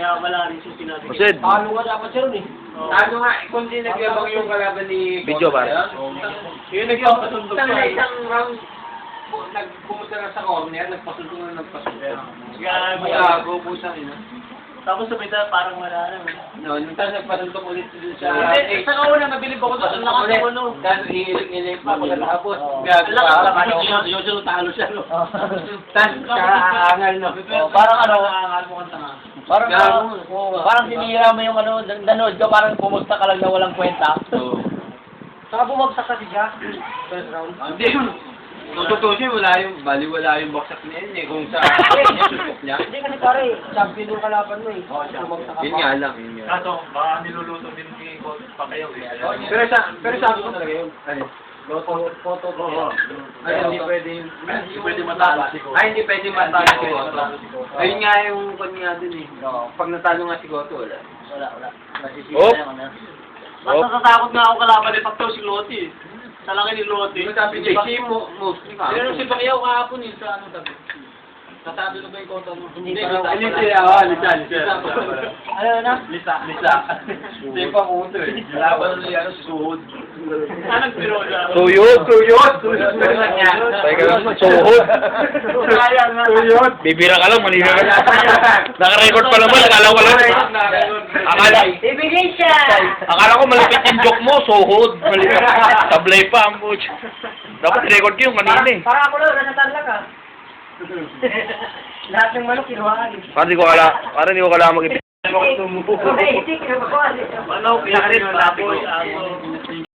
Kaya wala rin yung sinabi. Proceed. Talo ka dapat siya rin eh. Ano nga, kung di nagyabang yung kalaban ni... Video, pare. Yun nagpapasundok Isang pa. isang round, pumunta na sa corner, nagpasundok na nagpasundok. Gago. Gago po sa ina. Tapos sa pita parang wala na. No, nung tapos nagpasundok ulit dun sa... Hindi, sa kauna nabilib ako sa lakas ko no. Tapos iiling-iling pa pagkatapos. Ang Gago lakas pa. pa. Yung talo siya no. Tapos kaaangal no. Parang ano, Aangal mo kang tanga. parang Gago. parang sinira mo yung ano, nanood ka, parang pumusta ka lang na walang kwenta. Oo. Saka bumagsak kasi siya. First round. Hindi yun. Kung tutusin, wala yung baksak niya yun eh. Kung sa susok niya. Hindi kasi pare, champion yung kalaban mo eh. Bumagsak ka Yun pa. nga lang, yun nga. Kaso, baka niluluto din si Coach pa kayo. Pero sabi ko talaga yun. Ano? Photo ko. Ay, hindi pwede yun. Hindi pwede matalo si Coach. Ay, hindi pwede matalo si Goto. Ayun nga yung kwan nga dun eh. Pag natalo nga si Goto, wala. Wala. Nasisira Oh. yung ano. Mas natatakot nga ako kalaban ni Pacto si Loti. Sa laki ni Loti. Yung sabi niya, si mostly ka. Pero si Pacquiao kahapon yun sa ano tabi. Tatado na ba yung kota mo? Hindi pa. Lisa. Ano na? Lisa. Hindi pa kuto eh. Laban niya ano, suhod. Nagpiro siya. Tuyod. Teka, suhod. Sayang nga. Bibira ka lang, malina ka. Naka-record pa naman, akala ko lang. Ibigay siya! Akala ko malapit yung joke mo, suhod. Malipit. Tablay pa ang coach. Dapat record ko yung kanina eh. Para ako lang, nasa tarla ka. Lahat ng manok, kinuhaan. Parang hindi ko kailangan mag-ipit. Hindi, kinuhaan. Ano, pinakarin mo tapos.